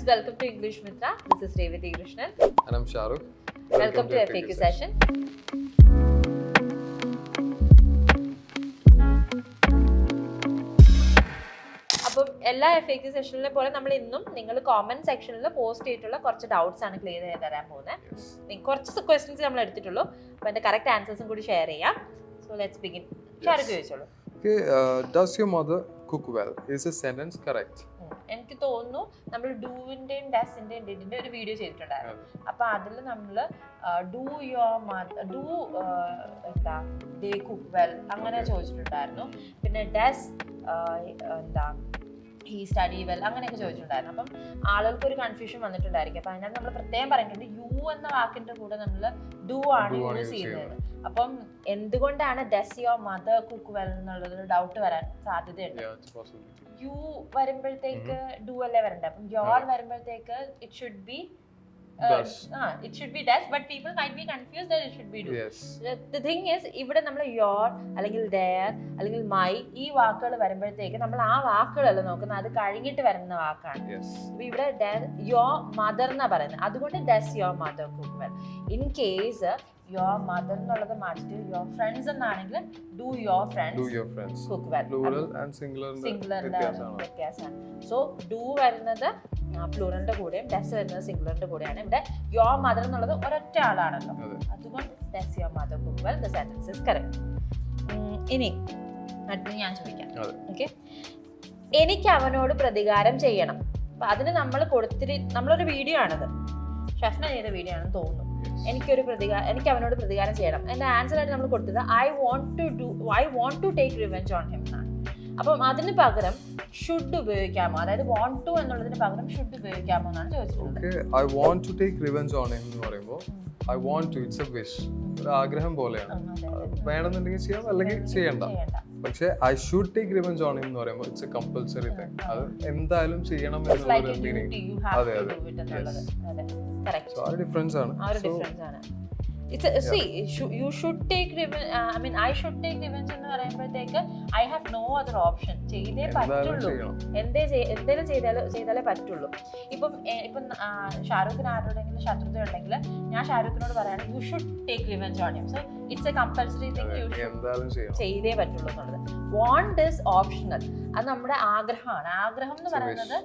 welcome to English Mithra. This is ർസണൽ. And I'm Shahrukh. Welcome to FAQ session. അപ്പം എല്ലാ FAQ സെഷനിലെ പോലെ നമ്മൾ ഇന്നും നിങ്ങൾ കോമന്റ് സെക്ഷനിൽ പോസ്റ്റ് ചെയ്തിട്ടുള്ള കുറച്ച് ഡൗട്ട്സ് ആണ് ക്ലിയർ ചെയ്ത് തരാൻ പോകുന്നത്. കുറച്ച് ക്വസ്റ്റ്യൻസ് നമ്മൾ എടുത്തിട്ടുള്ളൂ. അപ്പോൾ അതിന്റെ കറക്റ്റ് ആൻസേഴ്സും കൂടി ഷെയർ ചെയ്യാം. So let's begin. ഷാരുഖ് ചോദിച്ചോളൂ. Okay, does your mother cook well? Is the sentence correct? എനിക്ക് തോന്നുന്നു നമ്മൾ ഡൂവിന്റെയും ഡസിന്റെയും ഡിഡിന്റെ ഒരു വീഡിയോ ചെയ്തിട്ടുണ്ടായിരുന്നു. അപ്പൊ അതിൽ നമ്മൾ ഡു എന്താ ദേ കുക്ക് വെൽ അങ്ങനെ ചോദിച്ചിട്ടുണ്ടായിരുന്നു. പിന്നെ ഡസ് എന്താ ഹീ സ്റ്റഡി വെൽ അങ്ങനെയൊക്കെ ചോദിച്ചിട്ടുണ്ടായിരുന്നു. അപ്പം ആളുകൾക്ക് ഒരു കൺഫ്യൂഷൻ വന്നിട്ടുണ്ടായിരിക്കും. അപ്പൊ അതിനകത്ത് നമ്മൾ പ്രത്യേകം പറഞ്ഞിട്ടുണ്ട് യു എന്ന വാക്കിന്റെ കൂടെ നമ്മൾ ഡു ആണ് യൂസ് ചെയ്യുന്നത്. അപ്പം എന്തുകൊണ്ടാണ് does your mother cook well എന്നുള്ളൊരു ഡൗട്ട് വരാൻ സാധ്യതയുണ്ട്. യു വരുമ്പോഴത്തേക്ക് ഡു അല്ലേ വരണ്ടേ, അപ്പം യോർ വരുമ്പോഴത്തേക്ക് it should be does, but people might be confused that it should be do. Yes. The thing is, ഇവിടെ നമ്മൾ your അല്ലെങ്കിൽ their അല്ലെങ്കിൽ my ഈ വാക്കുകൾ വരുമ്പോഴത്തേക്ക് നമ്മൾ ആ വാക്കുകളല്ല നോക്കുന്നത്, അത് കഴിഞ്ഞിട്ട് വരുന്ന വാക്കാണ്. ഇവിടെ your mother എന്നാ പറയുന്നത്, അതുകൊണ്ട് does your mother cook well. In case your mother എന്നുള്ളത് മാറ്റിട്ട് your friends എന്നാണെങ്കിൽ do your friends cook well. Plural and singular വ്യത്യാസമാണ്. So do വരുന്നത് പ്ലൂറലിന്റെ കൂടെയും ഡസ് വരുന്നത് സിംഗുലറിന്റെ കൂടെയാണ്. ഇവിടെ യുവർ മദർ എന്നുള്ളത് ഒരൊറ്റ ആളാണല്ലോ, അതുകൊണ്ട് does your mother cook well, the sentence is correct. ഇനി അടുത്തത് ഞാൻ ചോദിക്കാം. ഓക്കെ, എനിക്ക് അവനോട് പ്രതികാരം ചെയ്യണം. അപ്പൊ അതിന് നമ്മൾ നമ്മളൊരു വീഡിയോ ആണത്, ഷഫ്ന ചെയ്ത വീഡിയോ ആണെന്ന് തോന്നുന്നു. എനിക്ക് അവനോട് പ്രതികാരം ചെയ്യണം. അതിന്റെ ആൻസർ ആയിട്ട് നമ്മൾ കൊടുത്തത് I want to take revenge on him എന്നാണ്. അപ്പം അതിന് പകരം ഷുഡ് ഉപയോഗിക്കാമോ, അതായത് വാണ്ട് ടു എന്നുള്ളതിന് പകരം ഷുഡ് ഉപയോഗിക്കാമോ എന്നാണ് ചോദിച്ചിട്ടുള്ളത്. I want to take revenge on him എന്ന് പറയുമ്പോൾ I want to, it's a wish, ഒരു ആഗ്രഹം പോലെയാണ്. വേണമെന്നുണ്ടെങ്കിൽ ചെയ്യാം, അല്ലെങ്കിൽ ചെയ്യണ്ട. പക്ഷെ I should take revenge on him എന്ന് പറയുമ്പോൾ ഇറ്റ്സ് എ കമ്പൽസറി തിങ്, അത് എന്തായാലും ചെയ്യണം എന്നുള്ള മീനിങ്. അതെ അതെ, ആ ഒരു ഡിഫറൻസ് ആണ്. You should take revenge. I mean, I should take revenge എന്ന് പറയുമ്പോഴത്തേക്ക് I have no other option. ചെയ്തേ പറ്റുള്ളൂ, എന്തേലും ചെയ്താലേ പറ്റുള്ളൂ. ഇപ്പം ഷാരൂഖിന് ആരോടെങ്കിലും ശത്രുത ഉണ്ടെങ്കിൽ ഞാൻ ഷാരൂഖിനോട് പറയാണ് you should take revenge on him. So it's a compulsory thing, you ചെയ്തേ പറ്റുള്ളൂ എന്നുള്ളത്. വാണ്ട് ഇസ് ഓപ്ഷണൽ, അത് നമ്മുടെ ആഗ്രഹമാണ്. ആഗ്രഹം എന്ന് പറയുന്നത്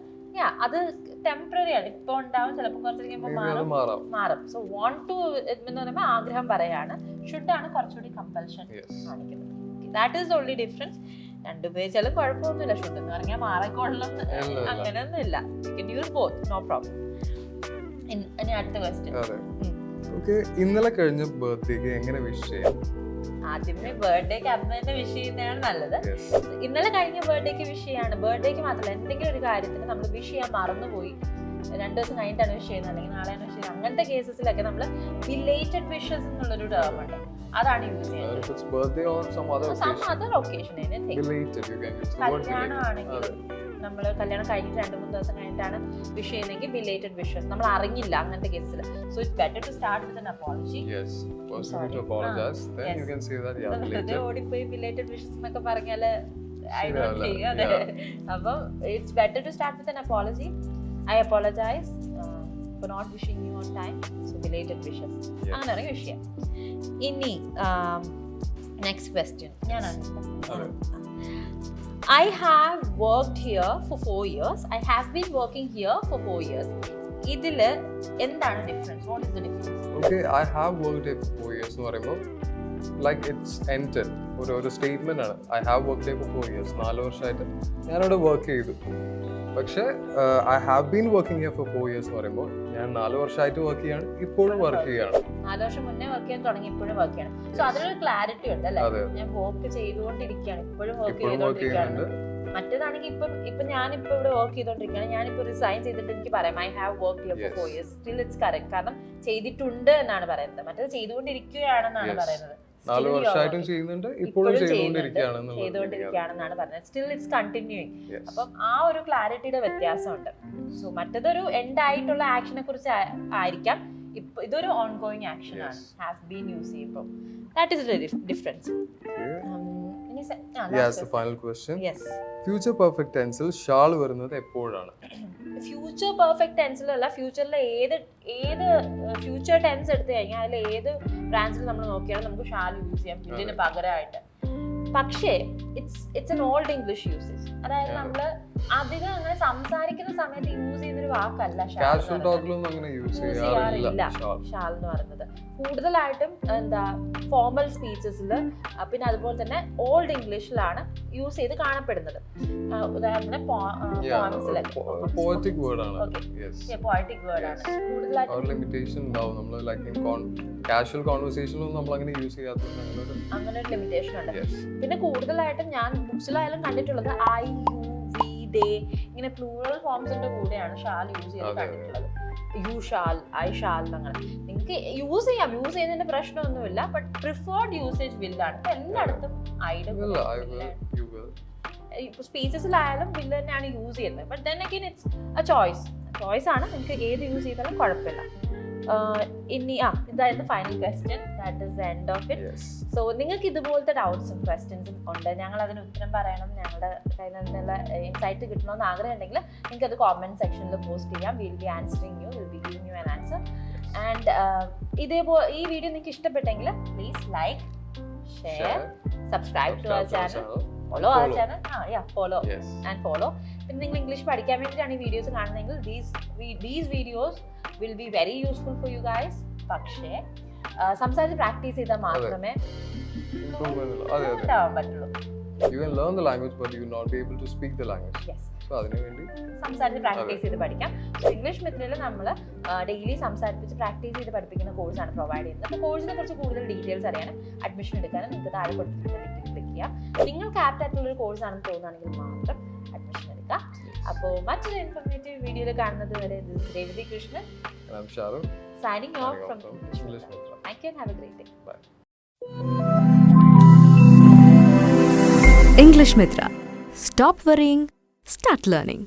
അത് ടെമ്പററി ആണ്, ഇപ്പൊ ഉണ്ടാവും, ചിലപ്പോൾ കുറച്ച് കഴിയുമ്പോൾ മാറും. സോ വാണ്ട് ടു എന്ന് പറയുമ്പോൾ ആഗ്രഹം പറയാണ്, ഷുഡ് ആണ് കുറച്ചുകൂടി കമ്പൽഷൻ കാണിക്കുന്നത്. That is the only difference. രണ്ടുപയോഗിച്ചാലും കുഴപ്പമൊന്നുമില്ല, ഷുഡ് എന്ന് പറഞ്ഞാൽ മാറിക്കൊള്ളണം അങ്ങനെയൊന്നും ഇല്ല. You can use both, no problem. ഇനി അടുത്ത ക്വസ്റ്റ്യൻ. ഇന്നലെ കഴിഞ്ഞ ബർത്ത്ഡേക്ക് എങ്ങനെ വിഷ് ചെയ്യാം? ആദ്യമേ ബർത്ത്ഡേക്ക് അന്ന് തന്നെ വിഷ് ചെയ്യുന്നതാണ് നല്ലത്. ഇന്നലെ കഴിഞ്ഞ ബർത്ത്ഡേക്ക് വിഷ് ചെയ്യാണ്. ബർത്ത്ഡേക്ക് മാത്രമല്ല, എന്തെങ്കിലും ഒരു കാര്യത്തിന് നമ്മൾ വിഷ് ചെയ്യാൻ മറന്നുപോയി, 2 ദിവസം കഴിഞ്ഞിട്ടാണ് വിഷ് ചെയ്യുന്നത്, അല്ലെങ്കിൽ നാളെയാണ് വിഷ് ചെയ്യുന്നത്, അങ്ങനത്തെ കേസസിലൊക്കെ നമ്മൾ ബിലേറ്റഡ് വിഷസ് എന്നുള്ളൊരു ടേം ഉണ്ട്, അതാണ് യൂസ് ചെയ്യുന്നത്. കല്യാണമാണെങ്കിലും നമ്മൾ കല്യാണം കഴിഞ്ഞിട്ട് 2-3 ദിവസം കഴിഞ്ഞിട്ടാണ് വിഷ് ചെയ്യുന്നതെങ്കിൽ ബിലേറ്റഡ് വിഷസ്, നമ്മൾ അറിഞ്ഞില്ല അങ്ങനത്തെ കേസിൽ. So it's better to start with an apology. ഓടിപ്പോയി ബിലേറ്റഡ് വിഷസ് എന്നൊക്കെ പറഞ്ഞാല് ഐ ഡോണ്ട് തിങ്ക്. അതെ, അപ്പം it's better to start with an apology. I apologise for not wishing you on time, so belated wishes. അങ്ങനെ wish ചെയ്യാം. ഇനി next question ഞാനാണ്. I have worked here for 4 years. I have been working here for 4 years. ഇതില് എന്താണ് difference? What is the difference? Okay, I have worked here for 4 years എന്ന് പറയുമ്പോൾ like it's entered ഒരു statement ആണ്. I have worked here for 4 years. 4 വർഷമായിട്ട് ഞാനവിടെ work ചെയ്തു. പക്ഷെ I have been working here for 4 years എന്ന് പറയുമ്പോൾ ഞാൻ 4 വർഷമായിട്ട് വർക്ക് ചെയ്യാണ്, ഇപ്പോഴും വർക്ക് ചെയ്യാണ്. 4 വർഷം മുന്നേ വർക്ക് ചെയ്യാൻ തുടങ്ങി, ഇപ്പോഴും വർക്ക് ചെയ്യണം. സോ അതിലൊരു ക്ലാരിറ്റി ഉണ്ട് അല്ലേ, ഞാൻ വർക്ക് ചെയ്തുകൊണ്ടിരിക്കുകയാണ്, ഇപ്പോഴും വർക്ക് ചെയ്തുകൊണ്ടിരിക്കുകയാണ്. മറ്റേതാണെങ്കിൽ ഇപ്പൊ ഞാനിപ്പോ ഇവിടെ വർക്ക് ചെയ്തോണ്ടിരിക്കുകയാണ്, ഞാനിപ്പോ റിസൈൻ ചെയ്തിട്ട് എനിക്ക് പറയാം I have work here for 4 years. Still it's correct, കാരണം ചെയ്തിട്ടുണ്ട് എന്നാണ് പറയുന്നത്, മറ്റേത് ചെയ്തുകൊണ്ടിരിക്കുകയാണെന്നാണ് പറയുന്നത്. 4 വർഷമായിട്ടും ചെയ്യുന്നുണ്ട്, ഇപ്പോഴും ചെയ്തുകൊണ്ടിരിക്കുകയാണെന്നാണ് പറഞ്ഞത്. Still it's continuing. അപ്പം ആ ഒരു ക്ലാരിറ്റിയുടെ വ്യത്യാസമുണ്ട്. സോ മറ്റേതൊരു എൻഡ് ആയിട്ടുള്ള ആക്ഷനെ കുറിച്ച് ആയിരിക്കാം, ഇതൊരു ഓൺ ഗോയിങ് ആക്ഷൻ ആണ്, ഹാവ് ബീൻ യൂസ് ചെയ്യുമ്പോൾ. That is the difference. Yes, the final question. Yes. Future perfect tense ൽ shall വരുന്നത് എപ്പോഴാണ്? ഫ്യൂച്ചർ പെർഫെക്റ്റ് ടെൻസിലല്ല, ഫ്യൂച്ചറിലെ ഏത് ഫ്യൂച്ചർ ടെൻസ് എടുത്തു കഴിഞ്ഞാൽ അതിൽ ഏത് ബ്രാഞ്ചിൽ നമ്മൾ നോക്കിയാലും നമുക്ക് ഷാൽ യൂസ് ചെയ്യാം വില്ലിന് പകരമായിട്ട്. പക്ഷേ it's an old English usage. അതായത് നമ്മൾ അധികം അങ്ങനെ സംസാരിക്കുന്ന സമയത്ത് യൂസ് ചെയ്യുന്നൊരു വാക്കല്ല ഷാൽ ചെയ്യാറില്ല. ഷാൽ എന്ന് പറയുന്നത് കൂടുതലായിട്ടും എന്താ ഫോർമൽ സ്പീച്ചസിൽ, പിന്നെ അതുപോലെ തന്നെ ഓൾഡ് ഇംഗ്ലീഷിലാണ് യൂസ് ചെയ്ത് കാണപ്പെടുന്നത്. ഉദാഹരണത്തിന് പോയറ്റിക് വേർഡ് ആണ്. പോയറ്റിക് വേർഡ് ആണ് കൂടുതലായിട്ടും. ലിമിറ്റേഷൻ ഉണ്ടാവും നമ്മൾ ലൈക്ക് കാഷ്വൽ കോൺവെർസേഷനിലും നമ്മൾ അങ്ങനെ യൂസ് ചെയ്യാത്തത് അങ്ങനെ ഒരു ലിമിറ്റേഷൻ ഉണ്ട്. പിന്നെ കൂടുതലായിട്ടും ഞാൻ ബുക്സിലായാലും കണ്ടിട്ടുള്ളത് ഐ, യു, വി, ദേ ഇങ്ങനെ പ്ലൂറൽ ഫോംസിന്റെ കൂടെയാണ് ഷാൽ യൂസ് ചെയ്ത് കണ്ടിട്ടുള്ളത്. യു ഷാൽ, ഐ ഷാൽ അങ്ങനെ നിങ്ങൾക്ക് യൂസ് ചെയ്യാം, യൂസ് ചെയ്യുന്നതിന്റെ പ്രശ്നമൊന്നുമില്ല. ബട്ട് പ്രിഫേർഡ് യൂസേജ് വില്ലാണ്. ഇപ്പൊ എല്ലായിടത്തും ഐയുടെ സ്പീച്ചസിലായാലും വില്ല് തന്നെയാണ് യൂസ് ചെയ്യുന്നത്. But then again it's a choice ആണ്, നിങ്ങൾക്ക് ഏത് യൂസ് ചെയ്താലും കുഴപ്പമില്ല. ഇനി ഇതായിരുന്നു final question. That is the end of it. So നിങ്ങൾക്ക് ഇതുപോലത്തെ ഡൗട്ട്സും ക്വസ്റ്റ്യൻസും ഉണ്ട്, ഞങ്ങൾ അതിന് ഉത്തരം പറയണം, ഞങ്ങളുടെ കയ്യിൽ നിന്നുള്ള ഇൻസൈറ്റ് കിട്ടണമെന്ന് ആഗ്രഹം ഉണ്ടെങ്കിൽ നിങ്ങൾക്ക് അത് കോമെന്റ് സെക്ഷനിൽ പോസ്റ്റ് ചെയ്യാം. Will be answering you, will be giving you an answer. And ഇതേപോലെ ഈ വീഡിയോ നിങ്ങൾക്ക് ഇഷ്ടപ്പെട്ടെങ്കിൽ please like, share, subscribe to our channel, follow our channel. Follow. പിന്നെ നിങ്ങൾ ഇംഗ്ലീഷ് പഠിക്കാൻ വേണ്ടിയിട്ടാണ് ഈ വീഡിയോസ് കാണുന്നതെങ്കിൽ these videos will be very useful for you guys. പക്ഷേ സംസാരിച്ച് പ്രാക്ടീസ് ചെയ്താൽ മാത്രമേ ഉണ്ടാവാൻ പറ്റുള്ളൂ. You can learn the language but you will not be able to speak the language. Yes. So അതിനു വേണ്ടി സംസാരിച്ച് പ്രാക്ടീസ് ചെയ്ത് പഠിക്കാം. ഇംഗ്ലീഷ് മിത്രയിൽ നമ്മൾ ഡെയിലി സംസാരിപ്പിച്ച് പ്രാക്ടീസ് ചെയ്ത് പഠിപ്പിക്കുന്ന കോഴ്സാണ് പ്രൊവൈഡ് ചെയ്യുന്നത്. അപ്പോൾ കോഴ്സിനെ കുറിച്ച് കൂടുതൽ ഡീറ്റെയിൽസ് അറിയാനും അഡ്മിഷൻ എടുക്കാനും നിങ്ങൾക്ക് താഴെ കൊടുത്തിട്ടുള്ള ലിങ്കിൽ ക്ലിക്ക് ചെയ്യാം. നിങ്ങൾക്ക് ആപ്റ്റ് ആയിട്ടുള്ള ഒരു കോഴ്സാണെന്ന് തോന്നുകയാണെങ്കിൽ മാത്രം അഡ്മിഷൻ എടുക്കാം. അപ്പോൾ മറ്റൊരു ഇൻഫോർമേറ്റീവ് വീഡിയോയിൽ കാണുന്നത് വരെ Revathi Krishnan signing off from English Mithra. Thank you and have a great day. Bye. English Mithra. Stop worrying, start learning.